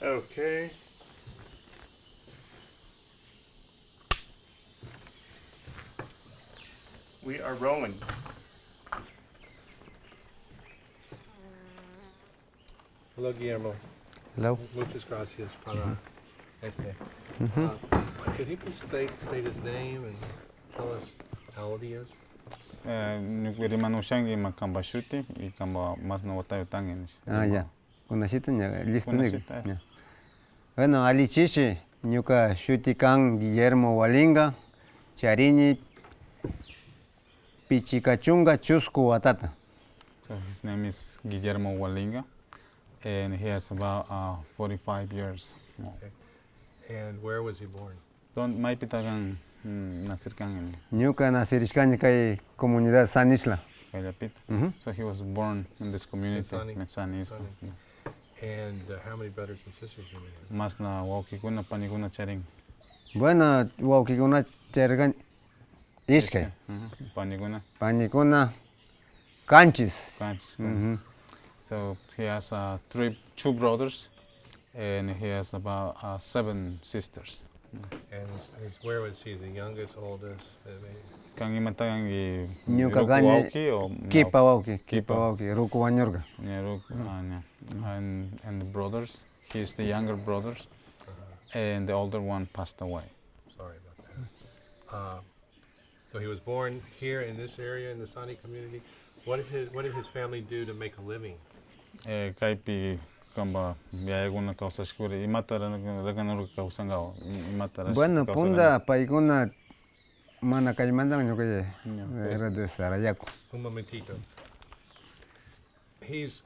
Okay. We are rolling. Hello, Guillermo. Hello. Muchas gracias para este. Could you please state his name and tell us how old he is? Nukwiri manushangi makamba shuti y kamba más no watayo tangin. Ya. Kunashita ña listo nigo. Kunashita. Ya. Bueno, alichichi ñuka shutikan Guillermo Gualinga, charini pichikachunga chusku watata. So his name is Guillermo Gualinga, and he has about 45 years. Okay. And where was he born? Don may pitagan nasirkan Ñuka nasirishkani kay comunidad San Isla. Kayapit. So he was born in this community, Metsani. Metsani. Metsani. And how many brothers and sisters do you have? Mas na wauki kuna panikuna charing. Bueno, waukikuna chergan iskay. Panikuna. Panikuna kanchis. So he has two brothers, and he has about 7 sisters. And where was he? The youngest, oldest? Kang imatagang Ñuka gani kipa wauki ruku wanyorga. And the brothers, he's the younger brothers, and the older one passed away. Sorry about that. So he was born here in this area in the Sani community. What did his family do to make a living? Kaipi kamba biayaguna kausa skuri imatara reganuru kausangao imatara. Bueno, punda paikuna mana kaimandang ñuka era de Sarayaku. Un momentito. He's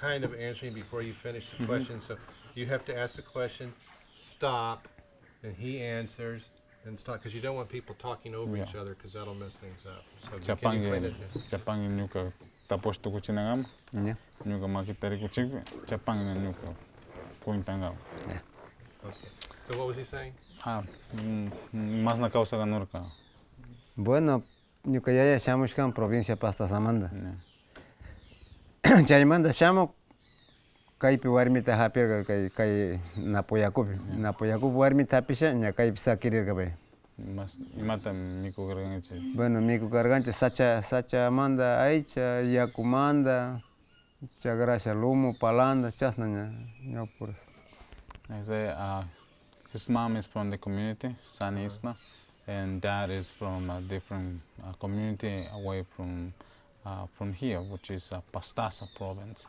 kind of answering before you finish the question, so you have to ask the question, stop, and he answers, and stop, because you don't want people talking over each other, because that'll mess things up. So can you explain it? Japangi nyuka tapos tu kuchinagam. Yeah. Nyuka makitari kuchig Japangi nyuka kuintangam. Yeah. Okay. So what was he saying? Mas na kausa ganurka. Bueno, ñuka yaya shamushkan provincia Pasta Samanda. Chaymanda shamuk kaypi warmita hapirga kay Napoyakupi. Napoyakupi warmita hapisha ña kaypi sakirirga bay. Mas imata miku garganchi. Bueno, miku gargancha sacha manda aicha yakumanda chagrasha lumu palanda chasna ña puras. I say his mom is from the community, San Isla, and dad is from a different community away from here, which is Pastaza province.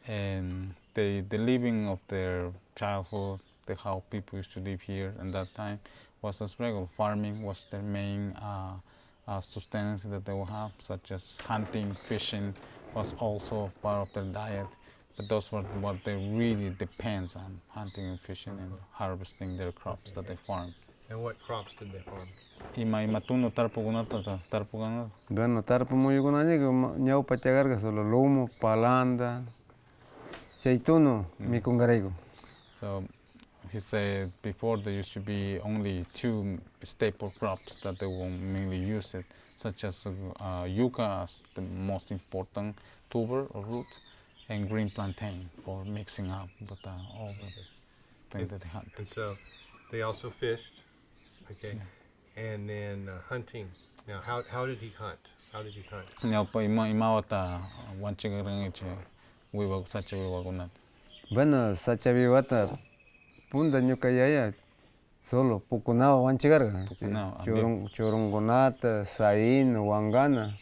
And the living of their childhood, how people used to live here in that time, was as regular. Farming was their main sustenance that they would have, such as hunting, fishing was also part of their diet. But those were what they really depends on, hunting and fishing and harvesting their crops that they farm. And what crops did they farm? Matuno tarpugana. Bueno, tarpu muyugunani ñau pachagarga solo lumu, palanda, cheituno, mikungarego. So he said before there used to be only 2 staple crops that they will mainly use it, such as yucca as the most important tuber or root, and green plantain for mixing up with all the things that they hunt. And so they also fished, okay, and then hunting. Now, how did he hunt? How did he hunt? Nyaupa imawata wanchigarangiche wiwag sacha wiwagunat. Bueno, sacha vivata punda ñuka yaya solo pukunawa wanchigarga. Churungunata, sain, wangana,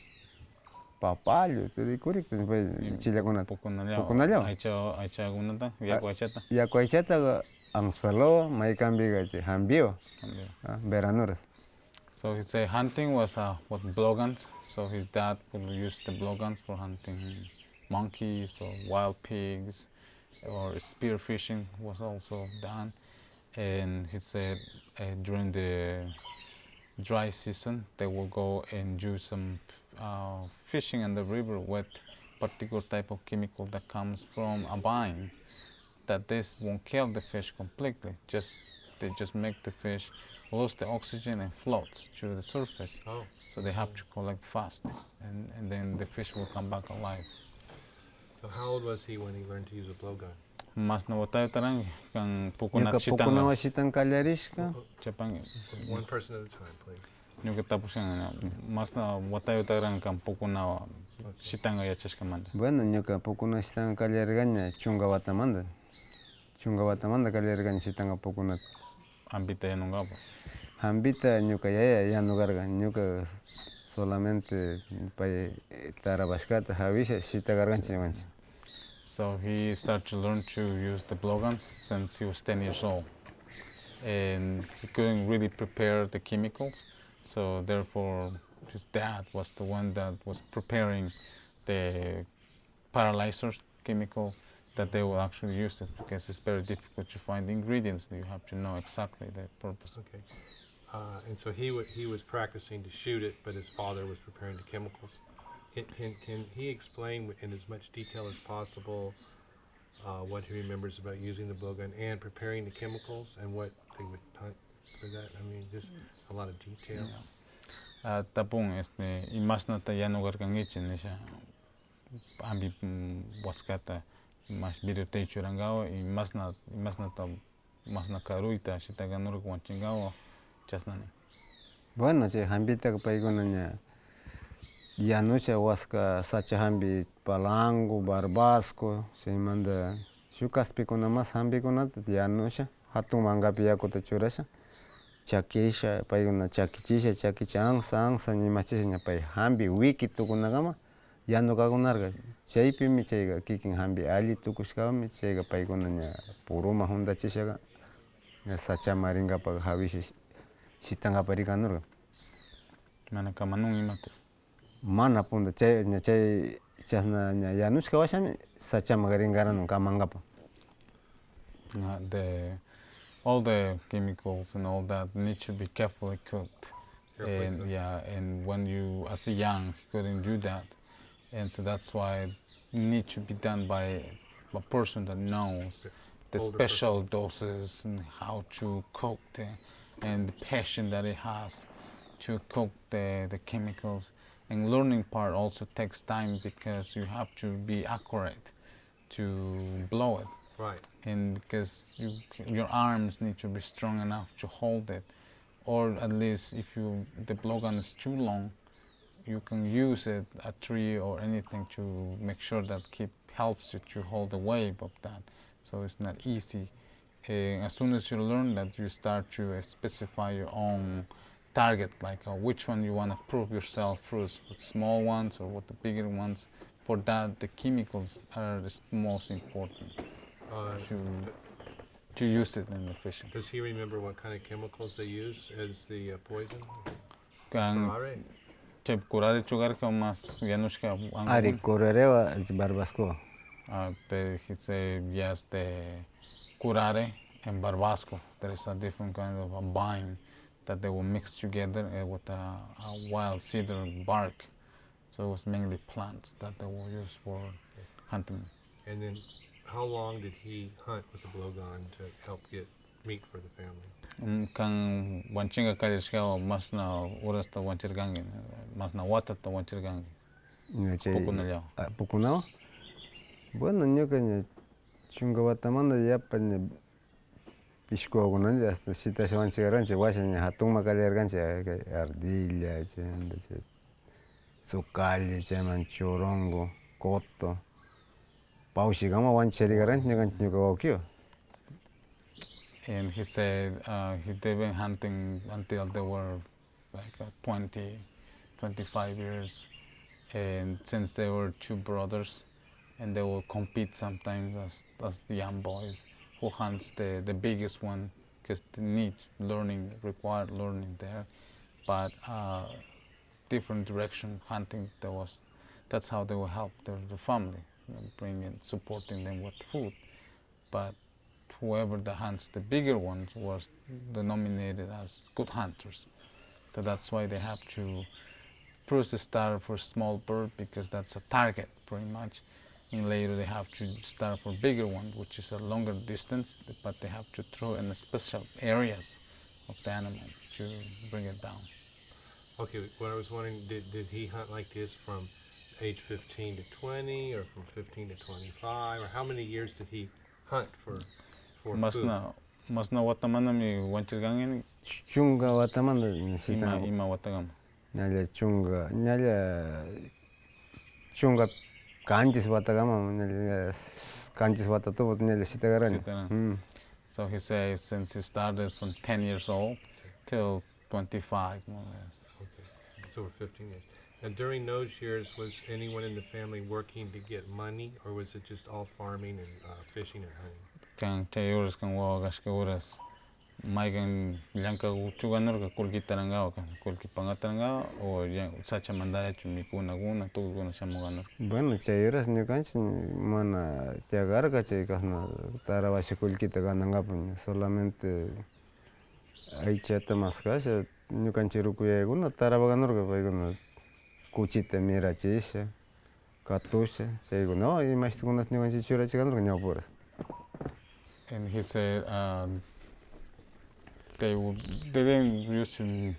papallo, turikurik, chilagunat. Pukunalaw. Aicha gunata, yakuachata. Yakuachata angspelo, maikambiga hambio, veranuras. So he said hunting was with blowguns. So his dad would use the blowguns for hunting monkeys or wild pigs, or spear fishing was also done. And he said during the dry season they will go and do some fishing in the river with particular type of chemical that comes from a vine. That this won't kill the fish completely. They just make the fish lose the oxygen and float through the surface. Oh. So they have to collect fast, and then the fish will come back alive. So how old was he when he learned to use a blowgun? mas na watayo tarang kang pukunat Ñuka shitanga pukunawa shitan kallarishka. chapang One person at a time, please. ñuka tapushan mas na watayo tarang kang pukuna shitanga yachashkamanta. Bueno, ñuka pukuna shitan kallargaña chunga watamanta. Chunga watamanta kallargaña shitanga pukunata. Ambita yanungapas. Hambita ñuka yaya yanugarga, ñuka solamente pay tarabashkata jawisha shitagarganchik ñukanchik. So he started to learn to use the blowguns since he was 10 years old. And he couldn't really prepare the chemicals, so therefore his dad was the one that was preparing the paralyzers chemical that they will actually use it, because it's very difficult to find the ingredients. You have to know exactly the purpose. Okay. And so he was practicing to shoot it, but his father was preparing the chemicals. Can he explain in as much detail as possible what he remembers about using the blowgun and preparing the chemicals and what they would hunt for that? I mean, just a lot of detail. Tapong imasnata yanugarkangichin nisha ambi waskata mas birute churangawa y masnata karuita shitaganur wanchingawa chasnani. Bueno, che hambita paykuna yanucha waska sacha hambi palango, barbasco, chaymanta shuk kaspikuna mas hambikunata yanusha hatun mankapi yakuta churasha chakisha paykuna chakichisha chakicha ansa nimachisha ña pay hambi wiki tukunakama yanukakunarka chaypimi chayka kikin hambi alli tukushkami chayka paykuna ña puruma juntachishaka ña sachama rinkapak jawisha shitankapak rikanurka. Mana kamanun imatas. Mana punta chay chasna ña yanushka washami sachama rinkaranun kamankapak. All the chemicals and all that need to be carefully cooked. And when you, as a young, you couldn't do that. And so that's why it needs to be done by a person that knows the special doses and how to cook and the passion that it has to cook the chemicals. And learning part also takes time because you have to be accurate to blow it. Right. And because your arms need to be strong enough to hold it, or at least if the blowgun is too long, you can use it, a tree or anything, to make sure that helps you to hold the weight of that. So it's not easy. As soon as you learn that, you start to specify your own target, like which one you want to prove yourself first, with small ones or with the bigger ones. For that, the chemicals are the most important. To use it in the fishing. Does he remember what kind of chemicals they use as the poison? Curare chugar ka mas yanushka Ari correrewa barbasco. He said yes, the curare and barbasco. There is a different kind of a vine that they will mix together with a wild cedar bark. So it was mainly plants that they will use for hunting. And then how long did he hunt with the blowgun to help get meat for the family? Kang wanchinga kalishka mas na oras ta wanchirgangi, mas na wata ta wanchirgangi. Pukunalyaw. Pukunao? Bueno, ñuka ña chunga watamanta yapa ña pishkuwakunanchik hasta shitash wanchikarkanchik washa ña hatunma kallarkanchik ardilla, chaymanta tsukalli, chaymanta chorongo, coto. Paushikama wancharikarkanchik ñukanchik ñuka wawkiwan. And he said they've been hunting until they were like 20, 25 years. And since they were two brothers, and they will compete sometimes as the young boys, who hunts the biggest one, because they need learning, required learning there. But different direction hunting, that's how they will help the family, supporting them with food. But whoever that hunts the bigger ones was denominated as good hunters. So that's why they have to first start for small bird, because that's a target pretty much. And later they have to start for bigger one, which is a longer distance, but they have to throw in the special areas of the animal to bring it down. Okay, what I was wondering, did he hunt like this from age 15 to 20, or from 15 to 25, or how many years did he hunt for food. Mas na watamana mi wanchirgangin chunga watamanda sita ima watagam. nyale chunga kanjis watagama nyale kanjis watatubo nyale sitagarani. So he says since he started from 10 years old till 25 more or less. Okay, it's over 15 years. And during those years, was anyone in the family working to get money, or was it just all farming and fishing and hunting? Kang chayuras kang wagas ka uras may kang langka chuganor ka kulki tarangao ka kulki pangatarangao o sacha mandaya chumikuna guna tuguna shamuganor. Bueno, chayuras nyukanchi mana tiagarga chay kasna tarawashi kulkita ganangapun solamente aichata maskasha nyukanchi rukuyaguna tarabaganurga payguna kuchita mirachisha katusha chayguna imashtukunas nyukanchi churachiganurga ñawpuras. And he said they didn't used to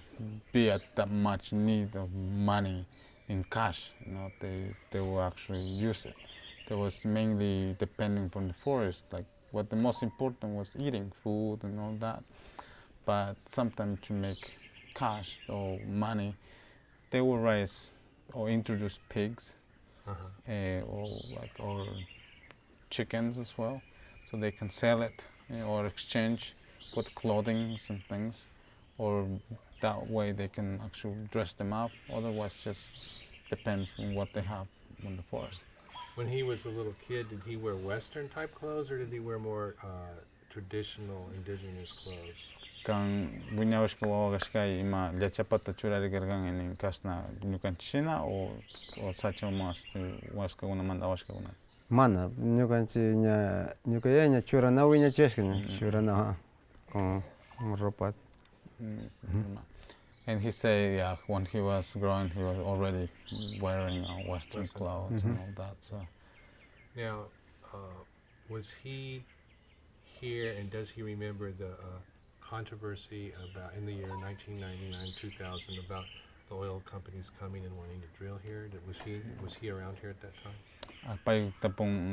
be at that much need of money in cash. You know, they will actually use it. They was mainly depending on the forest. Like what the most important was eating food and all that. But sometimes to make cash or money, they will raise or introduce pigs or chickens as well, so they can sell it or exchange with clothing and things, or that way they can actually dress them up. Otherwise, just depends on what they have in the forest. When he was a little kid, did he wear Western type clothes, or did he wear more traditional indigenous clothes? Kang bunyawis ko wagas kay ima lechapata churari gargang in kasna nyukan china o sacha mas was ka una manda was ka una. Mana nyukanchi nyukaya nya chura na winya cheskanya chura na con ropa. And he said, yeah, when he was growing, he was already wearing Western clothes and all that. So now, was he here, and does he remember the controversy about in the year 1999, 2000 about the oil companies coming and wanting to drill here? Was he around here at that time? pay tapong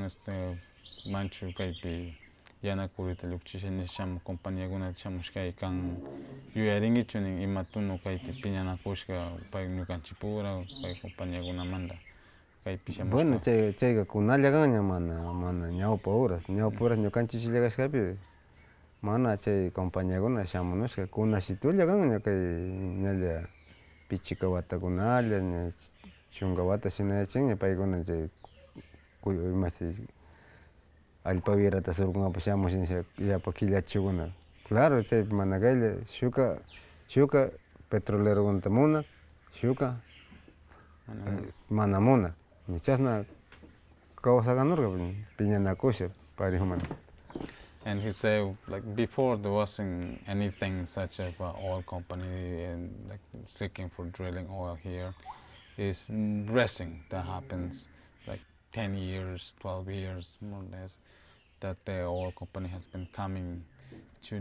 manchu kay pi yana kurita lukchishin sham compañía guna chamush kay kang yuyaringi chuning imatuno kay pi piñana kushka pay nyukan chipura pay compañía guna manda kay pi shamush. Bueno, chayga kunallagaña mana ñawpuras ñukan chichillagaskapi mana chay compañeguna shamunushka kunashitullagaña kay ñalla pichika watakunalla ña chunga wata shinayachinña paykuna chay imasi allpa wirata surkungapi shamushin yapa killachikuna claro chay mana kaylla shuka petrolerokunata munak shuka mana munak chasna kawsakanurka piñanakusha parejumanta. And he said, like before there wasn't anything such as oil company and like seeking for drilling oil here. Is resting that happens like 10 years, 12 years more or less, that the oil company has been coming to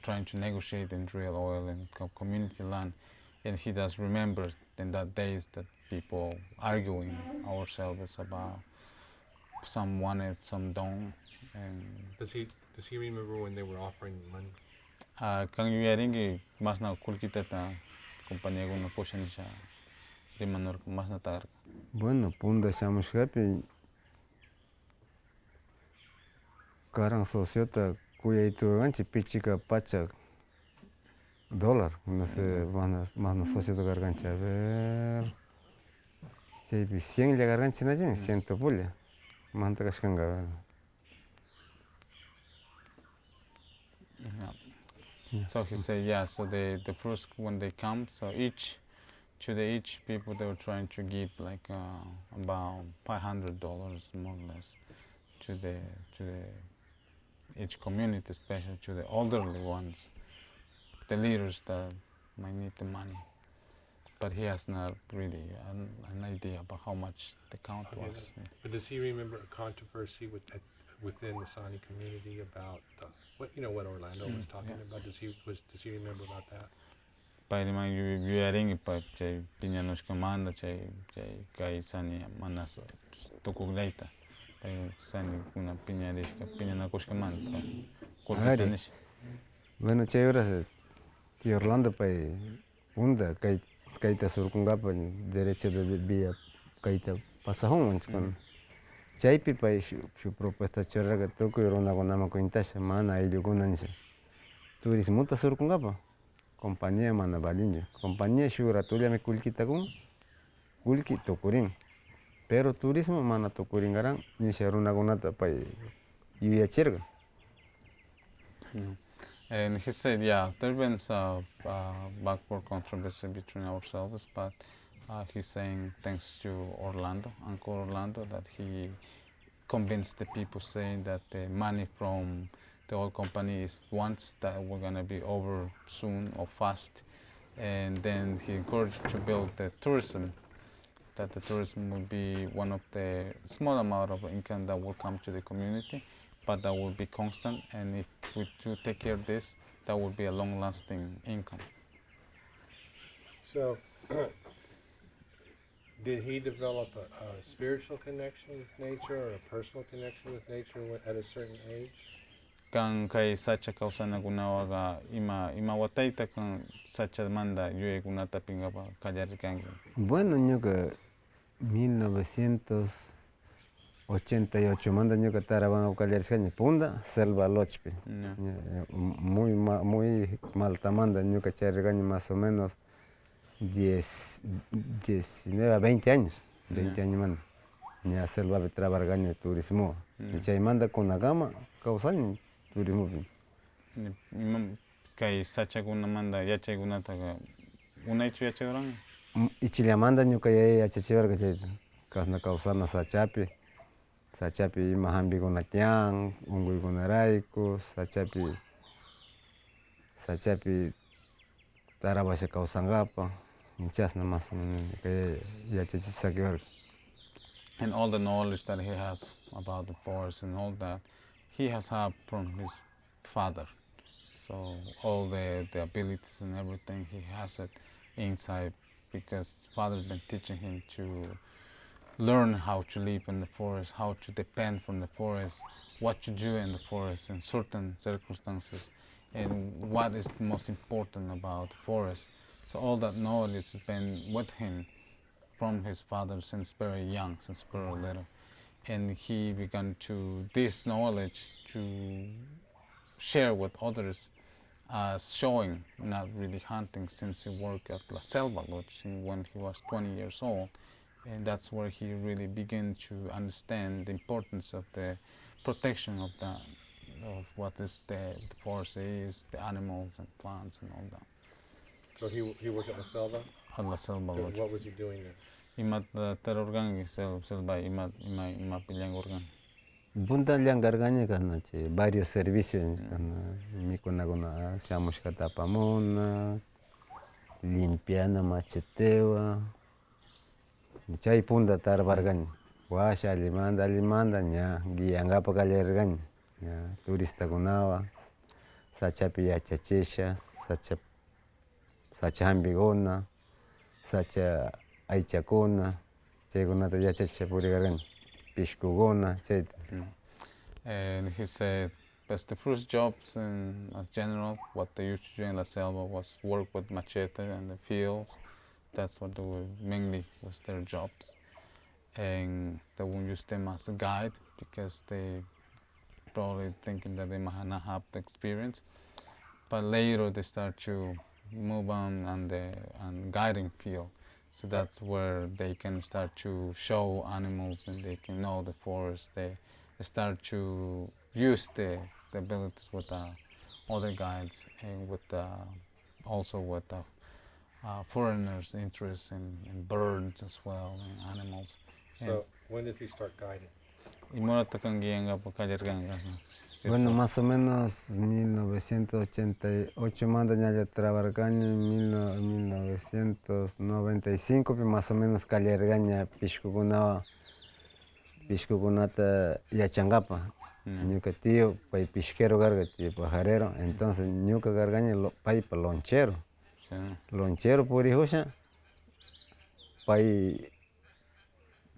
trying to negotiate and drill oil in community land. And he does remember in that days that people arguing ourselves about some wanted, some don't. And Does he remember when they were offering money? Kang yuyaringi mas na kulkita ta compañía guna pushan siya di manor mas na tar. Bueno, punda shamushkapi karang sociota kuya ituganchi pichika pacha $, no sé, más sociota gargancha a ver chaypi 100 lla garganchi nachin 100 pulla manta kashkanga. So he said, yeah, so the first when they come, so each people they were trying to give like about $500 more or less to the each community, especially to the elderly ones, the leaders that might need the money. But he has not really an idea about how much the count was. Yeah. But does he remember a controversy within the Sani community about what Orlando was talking about? Does he remember about that? Pai man yuyaring pa chay piñanos kamanda chay kay Sani manas tukugleita sani kuna piñarishka piñanakushkamanta pues Ari. kulpitanish. Bueno, chay horas tío Orlando pay unda kayta surkunkapa derecho de vía kayta pasajun con chaypi pay su propuesta churraga tukuy runakunaman cuentasha mana ayllukuna nisha turismuta surkunkapa compañía mana valinchu compañía shuk ratullami kullkitakun kullki tukurin pero turismo mana tukurinkaran nisha runakunata pay yuyachirka. And he said, yeah, there's been some backward controversy between ourselves, but he's saying thanks to Orlando, Uncle Orlando, that he convinced the people saying that the money from the oil company is once that we're gonna be over soon or fast, and then he encouraged to build the tourism, that the tourism will be one of the small amount of income that will come to the community, but that will be constant, and if we do take care of this, that will be a long-lasting income. So, did he develop a spiritual connection with nature or a personal connection with nature at a certain age? Kan kai sacha kausana kunawaga ima wataita kan sacha manda yue kunata pingapa kallarikangi. Bueno, ñuka 1988 manda ñuka tarawan kallariscaña punda selva lochpi. Muy malta manda ñuka charircaña más o menos 19 a 20 años. 20 años manda. Ña selvapi trabajarcaña turismo. Y chay manda kunakama kawsaña turismo. Kai sacha kuna manda yachay kunata unaychu yachayuranga. Ichilamanda ñuka yachachiwarka chay kasna kawsana sachapi ima hampikuna tiyan unkuykunarayku sachapi tarapasha kawsankapa chasna más o menos yachachishakiwarka. And all the knowledge that he has about the forest and all that, he has had from his father. So all the abilities and everything, he has it inside because his father's been teaching him to learn how to live in the forest, how to depend from the forest, what to do in the forest in certain circumstances, and what is most important about the forest. So all that knowledge has been with him from his father since very young, since very little. And he began to, this knowledge to share with others, showing, not really hunting, since he worked at La Selva Lodge when he was 20 years old. And that's where he really began to understand the importance of the protection of what is the forest is, the animals and plants and all that. So he worked at La Selva? At La Selva Lodge. What was he doing there? Imat terorgang selva imat pilang organ. Punta llangargaña kana che varios servicios kana mikunakuna shamushkata apamuna, limpiana machetewa, chay punta tarvargaña washa alimanda ña guiankapa kallargaña ña turistakunawan sachapi yachachisha sacha hampikuna sacha aychakuna chaykunata yachachisha purikarkaña pishkukuna chayta. And he said, but the first jobs as general, what they used to do in La Selva was work with machete in the fields. That's what they were mainly was their jobs. And they won't use them as a guide because they probably thinking that they might not have the experience. But later they start to move on the guiding field. So that's where they can start to show animals and they can know the forest. They start to use the abilities with other guides and with also with foreigners' interest in birds as well and animals. So when did he start guiding? Bueno, más o menos 1988 manda ña trabarcaña, 1995 más o menos kallargaña pishkukunata yachankapa. Ñuka tío pay pisquero karga tío pajarero, entonces ñuka kargaña paypa lonchero. Lonchero purijusha pay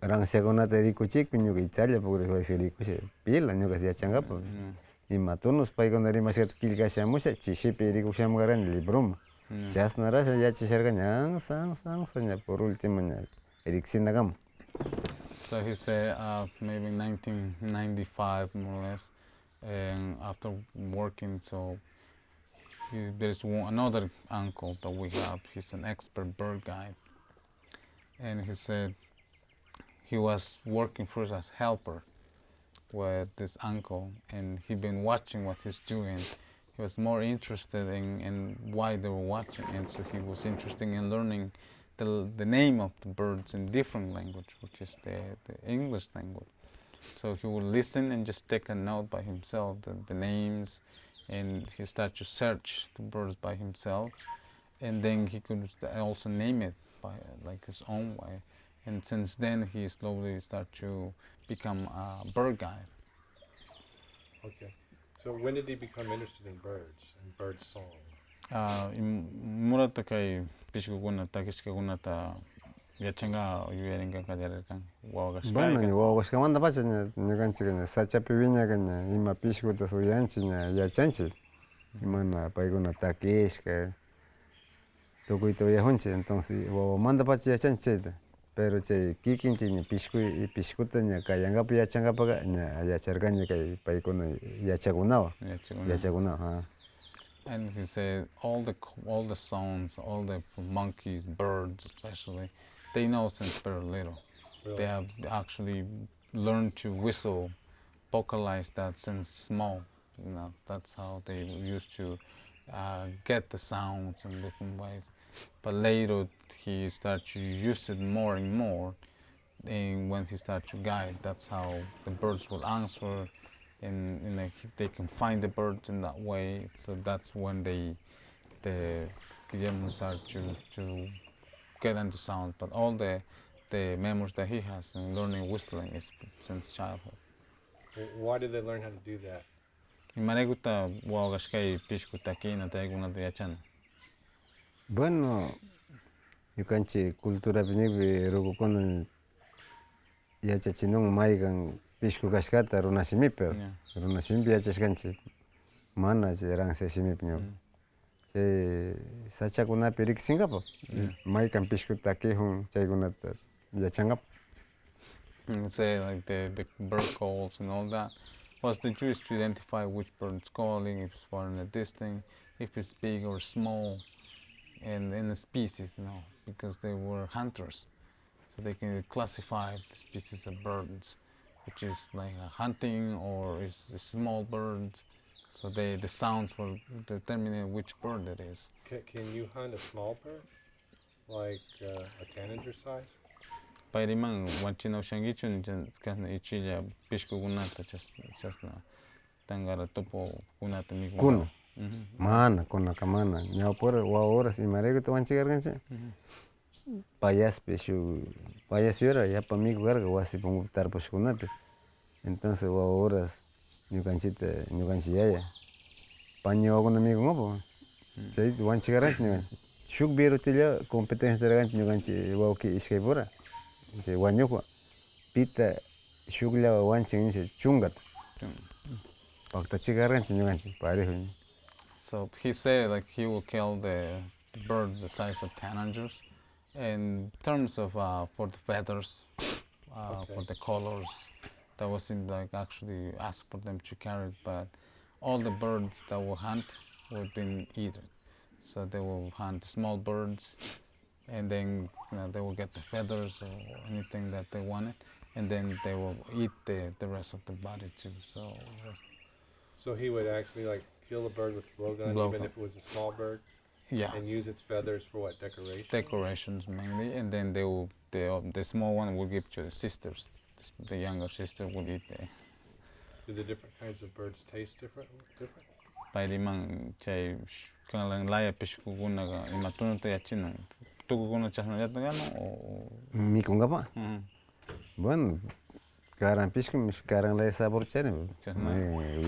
rangsegonate rikuchik piñuka Italia porque fue rikuche pila ñuka yachangapa ima tunus paykuna rimashkata killkashamusha chishipi rikushamukarani libroma chashnarasha yachisharkani ansa ña por último ña ricksinakama. So he said maybe 1995 more or less, and after working, so there's another uncle that we have. He's an expert bird guide, and he said he was working first as helper with this uncle, and he'd been watching what he's doing. He was more interested in why they were watching, and so he was interested in learning the name of the birds in different language, which is the English language. So he would listen and just take a note by himself, the names, and he started to search the birds by himself, and then he could also name it by like his own way. And since then, he slowly started to become a bird guide. Okay. So when did he become interested in birds and bird song? Murata kay pishkukuna takishkakunata yachanga yuyarinka kallarirkan Bueno, wawakashkayka. wawashkamanta pacha ñukanchik sachapi wiñaka ima pishkuta suyanchik yachanchik imana paykuna takishka tukuyta uyajunchik entonces wawamanta pacha yachanchik chayta pero chay kikinchik pishkuta ña kayankapi yachankapaka ña yacharkani kay paykuna yachakunawan. And he said all the sounds, all the monkeys, birds especially, they know since very little. Really? They have actually learned to whistle, vocalize that since small. You know, that's how they used to get the sounds in different ways. But later he started to use it more and more. And when he started to guide, that's how the birds will answer. And they can find the birds in that way. So that's when the Guillermo started to get into sound. But all the memories that he has in learning whistling is since childhood. Why did they learn how to do that? Imareguta wawagashkai pishkuta kina taigunata yachan. Bueno, ñukanchik cultura piñipi rukukuna yachachinun maykan pishku kashkata runashimipi runashimipi yachashkanchik mana chay ransashimipi ñuka chay sachakunapi riqsinkapak maykan pishku takijun chaykunata yachankapak. Say like the bird calls and all that was the Jews to identify which bird is calling, if it's far in the distance, if it's big or small, and in the species, because they were hunters, so they can classify the species of birds, which is like a hunting or is a small birds. So the sounds will determine which bird it is. Can you hunt a small bird, like a tanager size? Pairimang wanchino shangichun kasna ichilla pishku gunata chasna tangara topo gunata mi Kuna. Mana kuna kamana ñawpura wawahuras imareguta wanchikarkanchik payaspiora yapa miku karka wasipa tarpushkunapi entonces wawahuras ñukanchik yaya paña wawakuna mikunkapak chayta wanchikarkanchik ñukanchik shuk birutilla competencia karkanchik ñukanchik wawki ishkaypura chay wañukpa pita shukllawa wanchin nisha chungata paktachikarkanchik ñukanchik parejo. So he said like he will kill the bird the size of tanagers. In terms of for the feathers, for the colors, that was him like actually ask for them to carry it, but all the birds that will hunt will be eaten. So they will hunt small birds, and then they will get the feathers or anything that they wanted, and then they will eat the rest of the body too. So he would actually like kill the bird with a blowgun, even if it was a small bird? Yes. And use its feathers for what, decoration? Decorations mainly, and then the small one will give to the sisters. The younger sister will eat the. Do the different kinds of birds taste different? Pairimang chay kangalang laya pishkukuna ka imatunuta yachina. Tukukuna chasna yatagano o. Mikunkapak. Bueno, karan pishku karan laya sabor chari.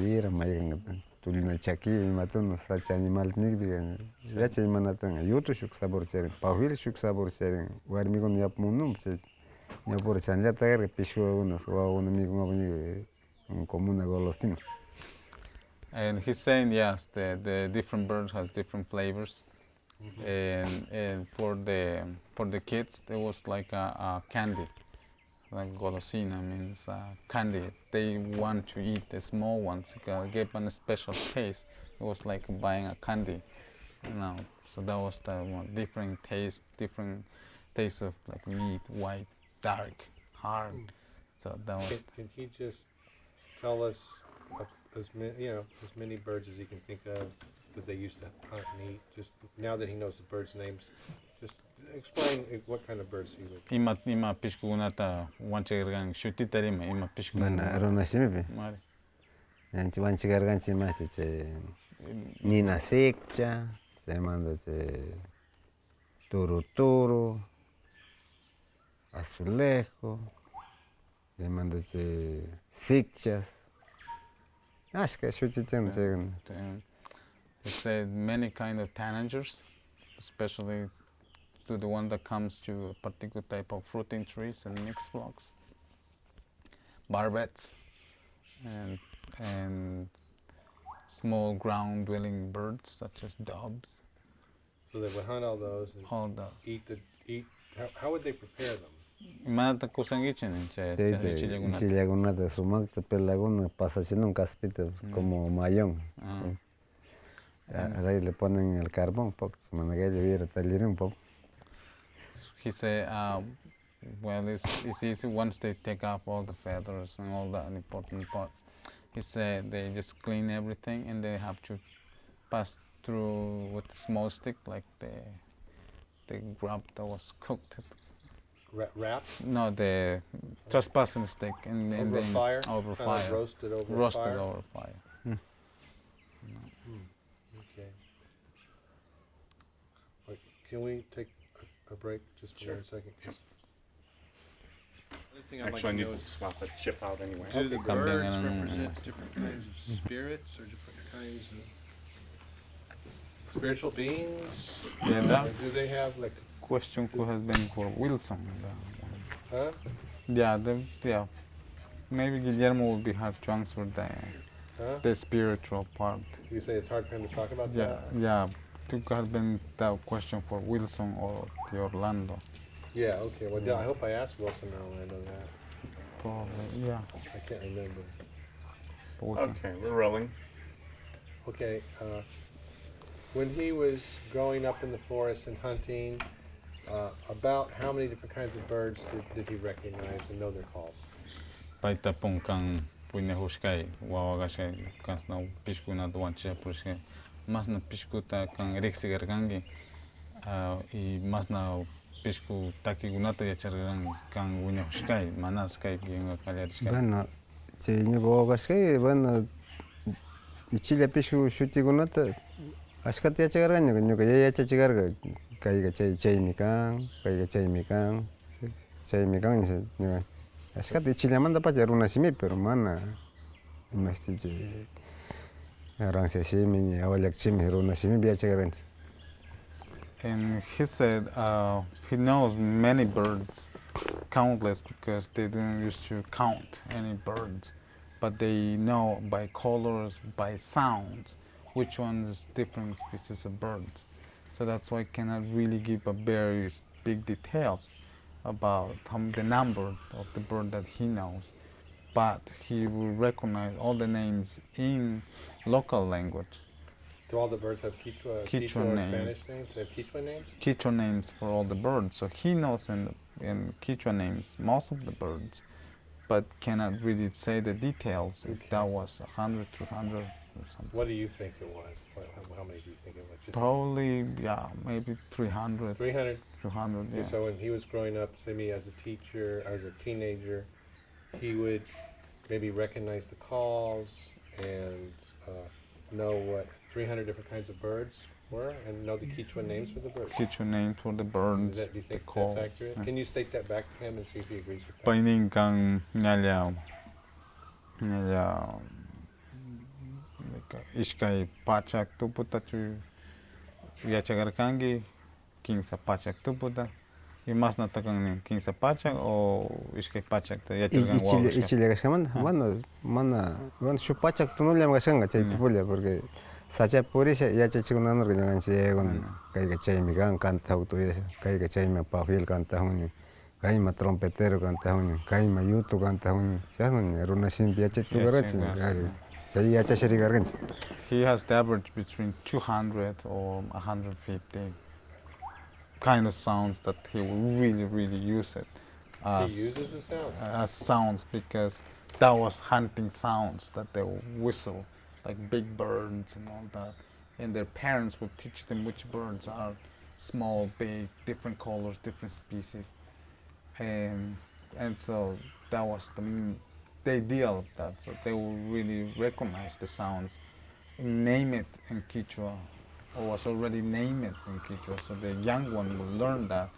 Wira maykan tulina chaki imatunu sacha animal nikbi yacha imanatan yutu shuk sabor chari pahwil shuk sabor chari warmikuna yapmunum Yo por chanlata que pishu unos o uno mi como una golosina. And he's saying yes, the different bird has different flavors, and for the kids there was like a candy, like golosina means candy. They want to eat the small ones, give them a special taste. It was like buying a candy, you know. So that was the one different taste of like meat, white, dark, hard. So that was. Can he just tell us as many birds as he can think of that they used to hunt and eat? Just now that he knows the birds' names, just explain what kind of birds he would. Ima pishkunata wanchigargan shutitarima ima Bueno, pishkunata. era una simple. Mari. Anchi van chigargan si más nina seccha, se manda toro toro, azulejo, se manda secchas. Acho que é chutitando chegando. It said many kind of tanagers, especially to the one that comes to a particular type of fruiting trees and mixed flocks, barbets, and small ground dwelling birds such as doves. So they would hunt all those and All those. eat. How would they prepare them? Imata kusangichin Si laguna de sumac, pero laguna pasa sin un caspito como mayón. Ahí le ponen el carbón, se managueya viera talir un poco. He said, well, it's easy once they take off all the feathers and all that important part. He said they just clean everything and they have to pass through with a small stick, like the grub that was cooked. Wrapped No, the trespassing stick and over then fire. over Kind fire, of roasted over roasted fire. over fire. Okay. Wait, can we take a break just for 1 second? Actually, I need to swap a chip out anyway. Do the Cambia birds en un- represent different kinds of spirits or different kinds of spiritual beings? Yeah, that Or do they have like, question could have been for Wilson. huh? Yeah, maybe Guillermo will be hard to answer Huh? the spiritual part. You say it's hard for him to talk about Yeah, that? yeah. Could have been that question for Wilson or the Orlando. Yeah, okay. Well, I hope I asked Wilson or Orlando that. Probably, yeah. I can't remember. But we can- Okay, we're rolling. Okay, when he was growing up in the forest and hunting, about how many different kinds of birds did he recognize and know their calls? Paita pong kang punya huskai wawagashay kas na pishku na duancha pushkai mas na pishku ta kang rexigar kangi y mas na pishku taki gunata ya chargan kang punya huskai manas kai kinga kalyar skai. Bueno, si no puedo cascar, bueno, y chile pishu shuti ashkati ya chagarga nyo que ya chagarga kaiga chay mikan ashkati chile manda pa una simi pero mana imasti arang se simi ni awalak simi una simi bia chagarga. And he said he knows many birds, countless, because they didn't used to count any birds, but they know by colors, by sounds, which one is different species of birds. So that's why I cannot really give a very big details about the number of the bird that he knows, but he will recognize all the names in local language. Do all the birds have Quechua Quechua or name. Spanish names? They have Quechua names? Quechua names for all the birds, so he knows in Quechua names most of the birds, but cannot really say the details if that was 100, 200 or something. What do you think it was? How many do you think it was? Just Probably, yeah, maybe 300, 300. 200, yeah. So when he was growing up, say me as a teacher, as a teenager, he would maybe recognize the calls and know what 300 different kinds of birds were and know the Quechua names for the birds. Quechua names for the birds, Do you the think calls. that's accurate? yeah. Can you state that back to him and see if he agrees with that? Paining kang ngalya ishkai pachak tuputa chu yachagar kangi king sa pachak tuputa Y más no takan 15 pachak o ishkay pachak ya chilgan wawash. Ichile kashamanda, mana shu pachak tunulyam kashanga chay tupulla porque sacha purisha yachachikun nanurka ñukanchik yayakuna kayka chaymi kan cantawta uyasha kayka chaymi pajuel cantajuni kayma trompetero cantajuni kayma yutu cantajuni chasna runa shimpi yachaytukarkanchik chay yachashirikarkanchik. He has the average between 200 or 150 kind of sounds that he will really use it as, He uses the sounds. as sounds because that was hunting sounds that they whistle like big birds and all that, and their parents would teach them which birds are small, big, different colors, different species, and so that was the idea of that. So they will really recognize the sounds, name it in Quechua, or was already named in Quechua. So the young one will learn that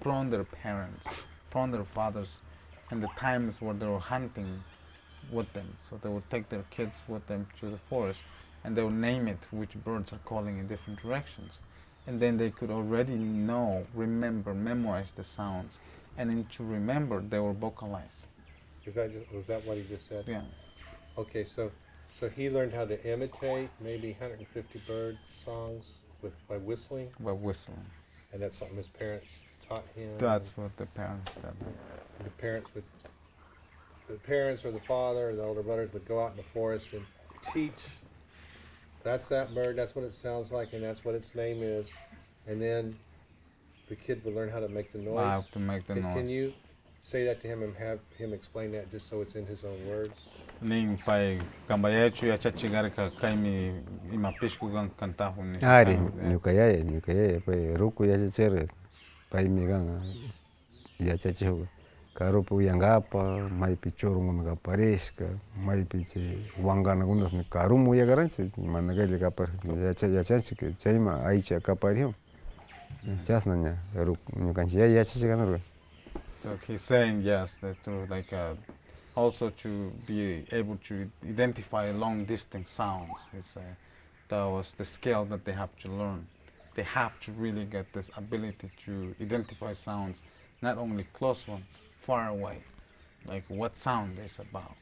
from their parents, from their fathers, and the times where they were hunting with them. So they would take their kids with them to the forest, and they would name it which birds are calling in different directions. And then they could already know, remember, memorize the sounds, and then to remember, they were vocalized. Was that what he just said? Yeah. Okay, so he learned how to imitate maybe 150 bird songs by whistling, By whistling. and that's something his parents taught him. That's what the parents did. The parents or the father or the older brothers would go out in the forest and teach. That's that bird. That's what it sounds like, and that's what its name is. And then the kid would learn how to make the noise. I have to make the noise. Can you say that to him and have him explain that just so it's in his own words? Ning pai kambayachu ya chachigarka kaimi imapishku gan kantahuni. Ari, nyukayaya, pai ruku yachachere, pai migan yachachihuga. Karupu yangapa, maypi churungun kaparisca, maypi wangana gunas ni karumu yagaranchi, managayli kapar, yachanchik, chayma aicha kaparihu. Chasnanya, nyukanchi yachachiganurga. So he's saying yes, that's true. Like also to be able to identify long distance sounds. That was the skill that they have to learn. They have to really get this ability to identify sounds, not only close one, far away, like what sound is about.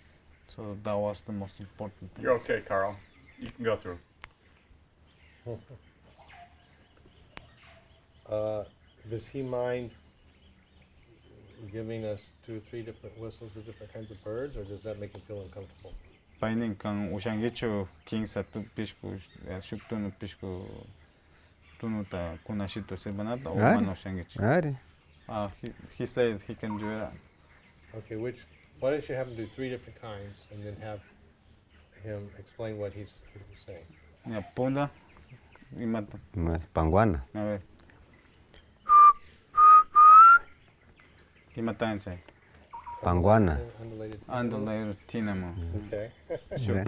So that was the most important thing. You're okay, Carl. You can go through. Does he mind giving us 2 or 3 different whistles of different kinds of birds, or does that make him feel uncomfortable? Painin kang ushangichu kinsa tu pishku shuktunu pishku tunuta kunashito sebanata o mano ushangichu. Ari. He says he can do that. Okay, why don't you have him do 3 different kinds and then have him explain what he's saying? Ya punda imata. Panguana. A ver. Imata say. Panguana. Undulated tinamo. Okay. Sure.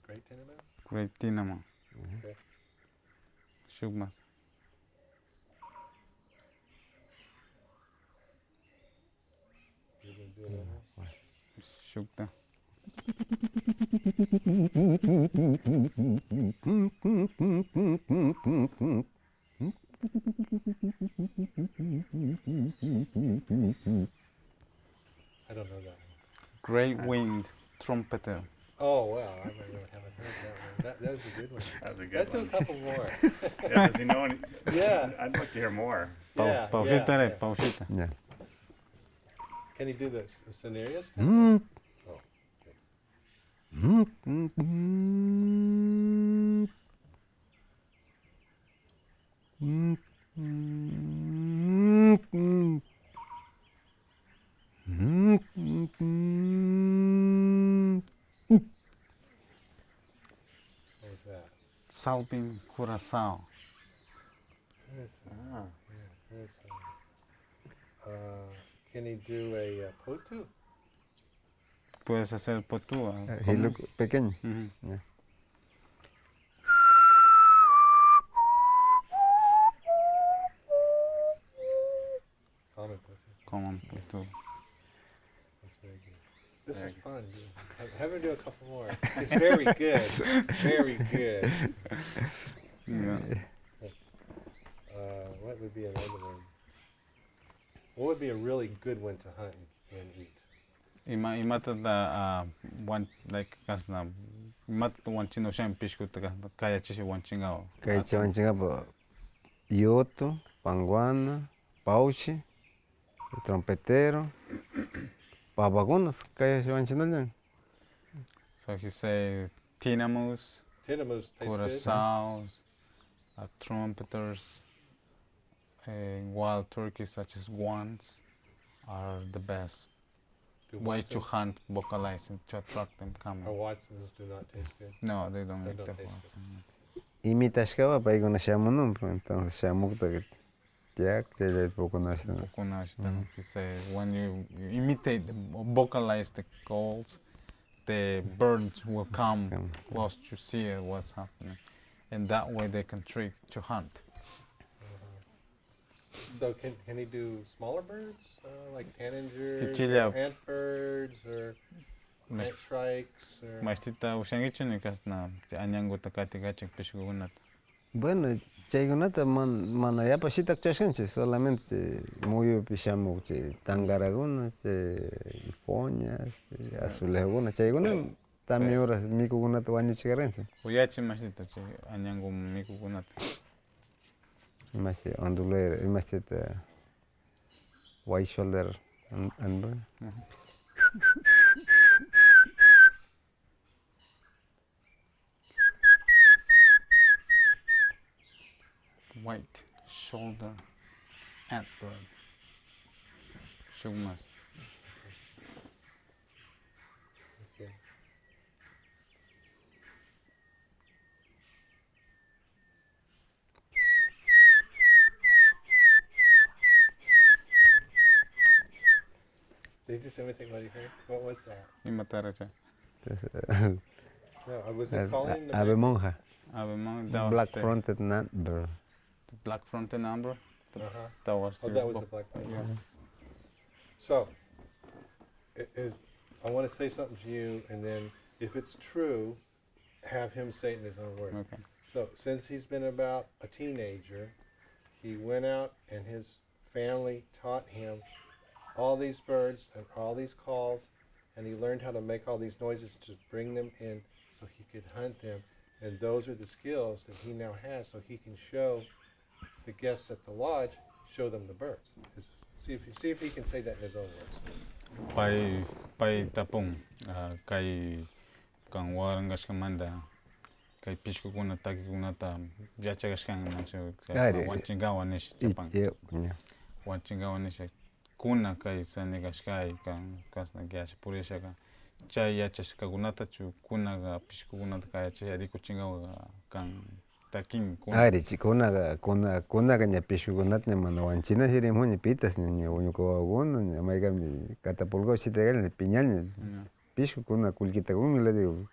Great tinamo? Great tinamo. Okay. Shugmas. You gonna do another one? Shukta. I don't know that one. Great winged trumpeter. Oh, well, I haven't heard that one. That was a good one. That was a good Let's do a one. couple more. Yeah, does he know any? Yeah. I'd like to hear more. Yeah, Pausita, yeah, re, yeah. pausita. Yeah. Can he do the scenarios? Mm. Oh, what was that? Salping Curacao. Ah. Can he do a potu? Puedes hacer potúa. He look pequeño. Mhm. Yeah. Common potu. Common potú. That's very good. This is fun. Have him do a couple more. He's very good. Very good. Yeah. What would be another one? What would be a really good one to hunt and eat? Imata da one like kasna mat one chino sham pishku taka kaya chishi one chingao. Kaya chiwanchiga po ioto, panguana, pauchi, trompetero, papagunas, kaya chiwanchinalyan. So he say tinamous, Tinamous tastes good. curaçaos, trumpeters, wild turkeys such as guans are the best Do way to Watsons hunt vocalize and to attract them coming. or Watsons do not taste good. No, they don't They eat don't the taste Watson. Imitashkaba paykuna shamunun, entonces shamukta tiak, chay poco nashtan. He say when you imitate the vocalize the calls, the birds will come close to see what's happening, and that way they can trick to hunt. So can he do smaller birds like tanagers, Chilia. or ant birds, or ant shrikes? Or Mas tita usangichun kasna anyangu takati gachik pishkugunat. Bueno, chaykunata mana yapa shitak chashkanchik, solamente muyu pishamuk chay tangaraguna, chay ipoñas, chay azulejoguna, chaykuna también horas mikukunata wañuchikarkanchik. Uyachi mas tita anyangu mikugunat. Imasi ondulera, imasi white shoulder and White shoulder ant bird. Shugmas. okay. Did you just imitate what you heard? What was that? Imataracha. No, was it calling the ave monja, That black was the fronted nut bird. black fronted number. Uh-huh. That was Oh, that was the black one. Yeah. So, I want to say something to you, and then if it's true, have him say it in his own words. Okay. So, since he's been about a teenager, he went out and his family taught him all these birds and all these calls, and he learned how to make all these noises to bring them in so he could hunt them. And those are the skills that he now has, so he can show the guests at the lodge, show them the birds. See if he can say that in his own words. Pai tapong kay kang warangas kamanda kay pishko kuna taki kuna ta jachagas kang mancho wanchingawa nish tapang wanchingawa nish kuna kay sanigas kay kang kasna gyas purisha ka chay yachas kagunata chu kuna ga pishko kuna kay chay adiko chingawa kang taking kuna Arichi kuna kanya pishukunat ne mana wanchina siri moni pitas ne unyuko agun ne maiga mi katapulgo sitegal ne piñal ne pishu kuna kulkita kun le digo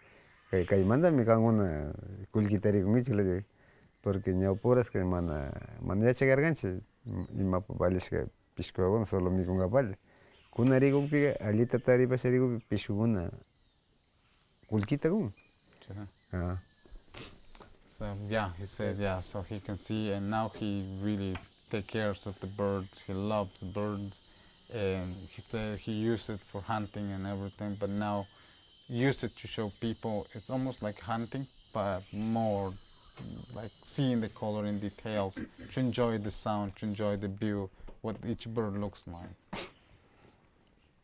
kay manda mi kanguna kulkitari kun le digo porque ña puras que mana ya chegarganche ima papales que pishu agun solo mi kunga pal kuna rigo piga alita tari pasarigo pishu kuna kulkita kun So yeah, he said yeah, so he can see, and now he really take care of the birds. He loves birds, and he said he used it for hunting and everything, but now use it to show people. It's almost like hunting, but more like seeing the color in details, to enjoy the sound, to enjoy the view, what each bird looks like.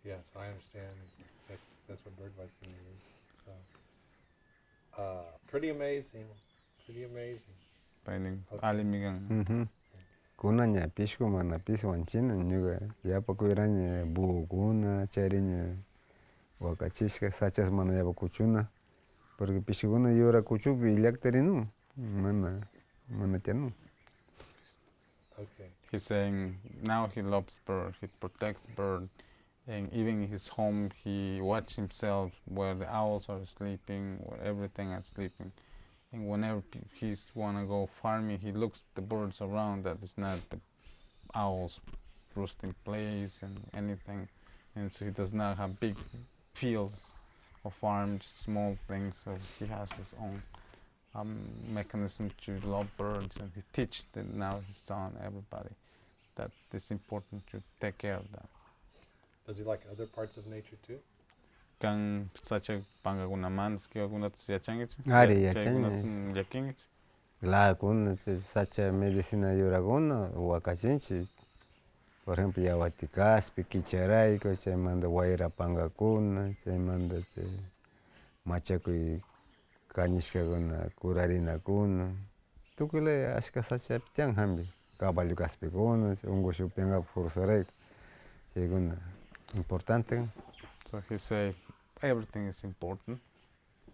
Yes, I understand. That's what bird watching is. So, pretty amazing. Pretty amazing. Pwedeng alimigang. Kuna nya pishu mana pishu wanchina nyuga yapa kuiranya buo kuna charinya wakachishka sachas mana yapa kuchuna porque pishu kuna yora kuchupi ilaktarinu mana tianu. Okay. He's saying now he loves bird, he protects bird, and even in his home he watches himself where the owls are sleeping, where everything is sleeping. And whenever he's wanna go farming, he looks the birds around that it's not the owls roosting place and anything, and so he does not have big fields or farm, just small things. So he has his own mechanism to love birds, and he teaches now his son, everybody, that it's important to take care of them. Does he like other parts of nature too? Kang sacha pangagunaman ski agunats yachangich. Ari yachang. Yakingich. La kun sacha medicina yuraguna wakachinchi. Por ejemplo, yawatikaspi, kicharayko, chay manda wayra pangakuna, chay manda chay machakuy kañishkakuna kurarinakuna. Tukule ashka sacha tiyan hambi. Caballo kaspikuna, ungushuk penga fursarayko. Chaykuna importante. So he say everything is important.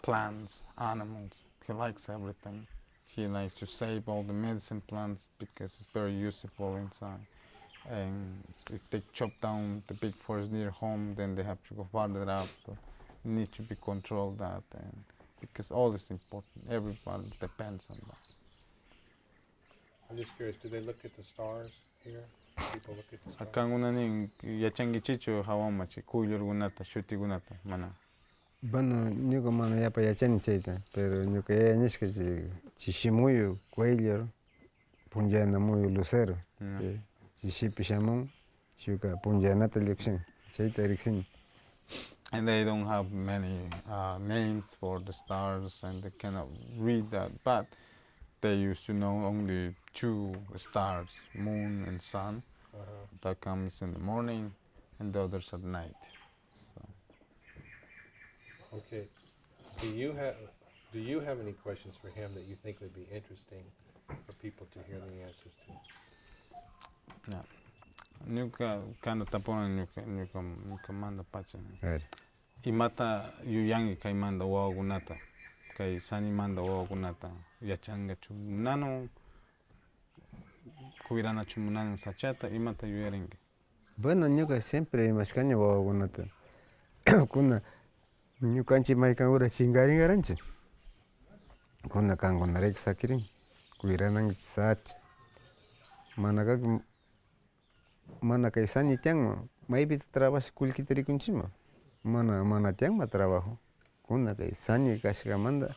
Plants, animals, he likes everything. He likes to save all the medicine plants because it's very useful inside. And if they chop down the big forest near home, then they have to go farther out. So need to be controlled that, and because all is important. Everybody depends on that. I'm just curious, do they look at the stars here? People look at the stars? Acá una ning yachangi chicho hawamachi kuylur gunata shuti gunata mana. Bueno, ñuka mana yapa yachani chayta, pero ñuka yayashka chishimuyu, cuello, punllanamuyu, lucero. Chishipi shamun, shuka punllanata llukshin, chayta rikshin. And they don't have many names for the stars, and they cannot read that, but they used to know only 2 stars, moon and sun. That comes in the morning and the others at night. So. Okay. Do you have any questions for him that you think would be interesting for people to hear the answers to? Yeah. Nyuka kana tapona nyuka manda pachana. Imata yuyangi kai manda wa gunata. Kai sani manda wa gunata. Yachanga chumunano. Kuirana chumunano sachata imata yuyeringi. Bueno, ñuka siempre mashkaña wa gunata. Kuna ñukanchi maykan ura chingaringaranchi. Kuna kangunarek sakirin. Kuiranang sach. Mana kay sani tiang maybe trabajo kulkitarikunchima. Mana tiang ma trabajo. Kuna kay sani kashka manda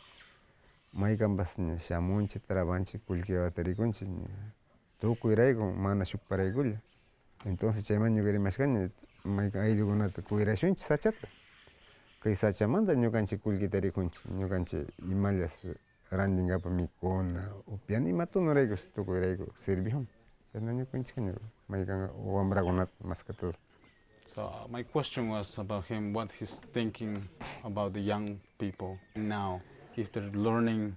maykan basnya shamunchi trabanchi kulkiwatarikunchi. Tukuyrayku mana shukparaykulla. Entonces chayman ñukari mashkaña mayka ayllukunata kuyrashunchi sachata. Kay sachamanta ñukanchik kulkitarikunchi. Ñukanchik imallas randinkapa mikuna, upiana imatunarayku tukuyrayku servijun. So my question was about him, what he's thinking about the young people now, if they're learning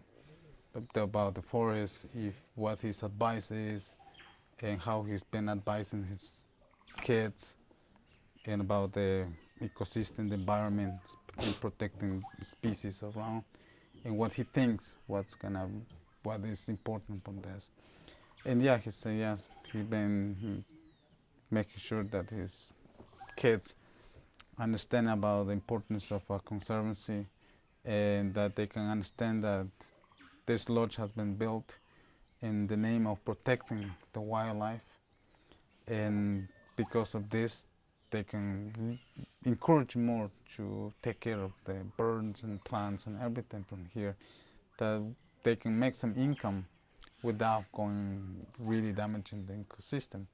about the forest, what his advice is, and how he's been advising his kids, and about the ecosystem, the environment, and protecting species around, and what he thinks, what is important from this. And yeah, he said yes, he's been making sure that his kids understand about the importance of a conservancy, and that they can understand that this lodge has been built in the name of protecting the wildlife, and because of this they can encourage more to take care of the birds and plants and everything from here, that they can make some income without going really damaging the ecosystem.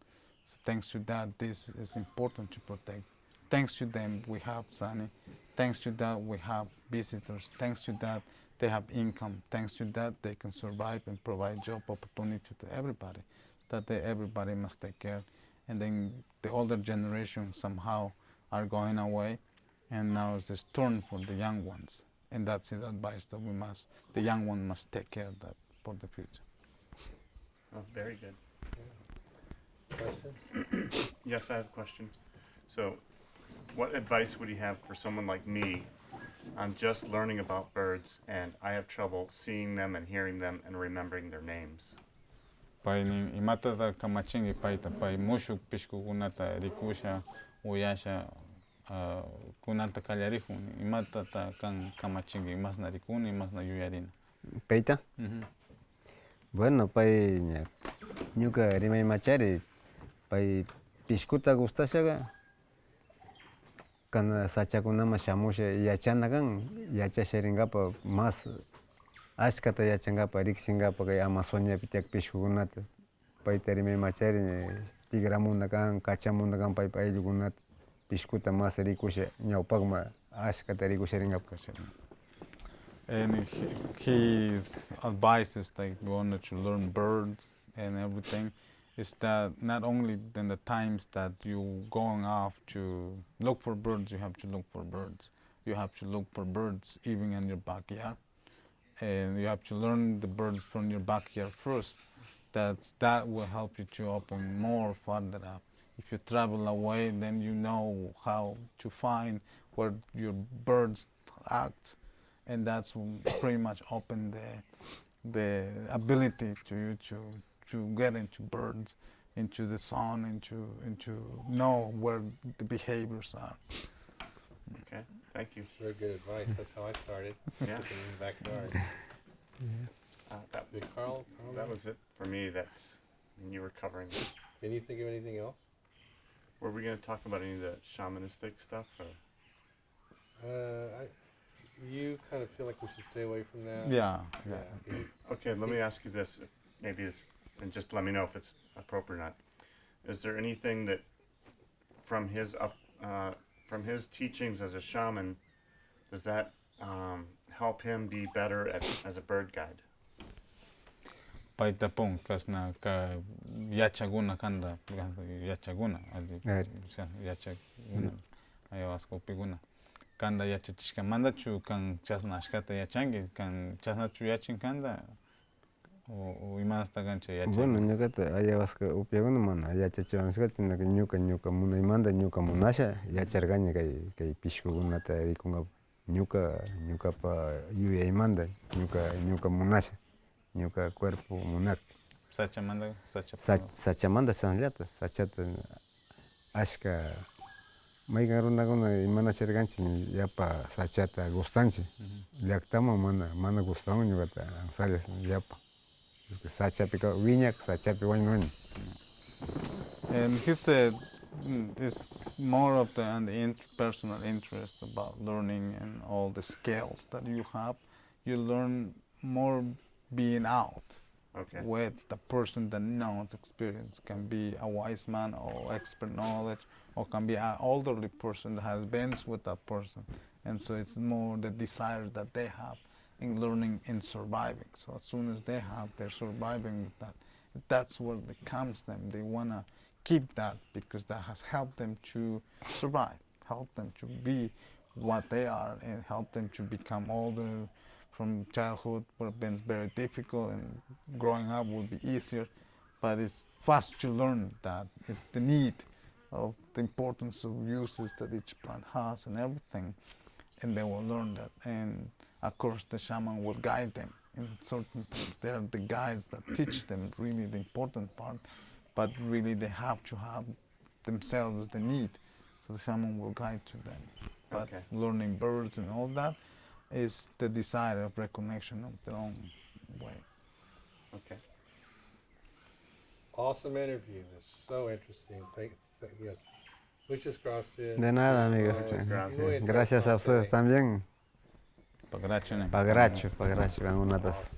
So thanks to that, this is important to protect. Thanks to them, we have Sunny. Thanks to that, we have visitors. Thanks to that, they have income. Thanks to that, they can survive and provide job opportunity to everybody. That everybody must take care. And then the older generation somehow are going away, and now it's this turn for the young ones. And that's the advice that the young one must take care of that for the future. Oh, very good. Question? Yes, I have a question. So, what advice would you have for someone like me? I'm just learning about birds, and I have trouble seeing them and hearing them and remembering their names. Pai ni imata da kamachingi paita pai mushuk pishku kunata rikusha uyasha kunata kallarihun imata ta kan kamachingi mas na rikuni mas na yuyarina. Peita? Bueno, pai ñuka rimay machari pai pishkuta gustashaga kana sachakunaman shamusha yachanakan yachasharinkapa mas ashkata yachankapak rikshinkapa kay Amazoniapi tiyak pishkukunata payta rimamachari tigramuna kan kachamuna kan paypa ayllukunata pishkuta mas rikusha ñawpakma ashkata rikusharinkapak. And his advice is like you wanted to learn birds and everything is that not only in the times that you going off to look for birds, you have to look for birds. You have to look for birds even in your backyard. And you have to learn the birds from your backyard first. That will help you to open more further up. If you travel away, then you know how to find where your birds act, and that's pretty much open the ability to you to get into birds, into the sun, into know where the behaviors are. Okay, thank you. Very good advice. That's how I started. Yeah. Looking in the backyard. That, Did Carl? that was it for me. That's when you were covering it. Can you think of anything else? Were we going to talk about any of the shamanistic stuff? Or? You kind of feel like we should stay away from that. Yeah. Okay, let me ask you this. Maybe it's, and just let me know if it's appropriate or not. Is there anything that from his teachings as a shaman, does that help him be better as a bird guide? Paitapong kasna ka yachaguna kanda yachaguna yachaguna ayahuasca upiguna kanda yachachishka mandachu kan chasna ashkata yachangi kan chasna chu yachin kanda o imasta gancha yachangi. Bueno, ñukata ayahuasca upyakuna mana yachachiwanshkata ñuka munaymanta ñuka munasha yacharkani kay pishkukunata rikunkapak ñukapa yuyaymanta ñuka munasha ñuka cuerpo munak. Sachamanta chanllata sachata ashka maykan runakuna imanachirkanchik yapa sachata gustanchik llaktaman mana gustawan ñukata ansayas yapa sachapi wiñak sachapi wañunani. And he said it's more of the personal interest about learning and all the skills that you have. You learn more being out with the person that knows experience. Can be a wise man or expert knowledge, or can be an elderly person that has been with that person. And so it's more the desire that they have in learning and surviving. So as soon as they have, they're surviving with that. That's what becomes them. They want to keep that because that has helped them to survive, help them to be what they are, and help them to become older. From childhood would have been very difficult, and growing up would be easier, but it's fast to learn that it's the need of the importance of uses that each plant has and everything, and they will learn that. And of course the shaman will guide them in certain things. They are the guides that teach them really the important part, but really they have to have themselves the need, so the shaman will guide to them. But learning birds and all that is the desire of reconnection of their own way. Okay. Awesome interview. It's so interesting. Muchas gracias. De nada, amigo. Gracias a ustedes también. Pagracho, Pagracho, con una taza.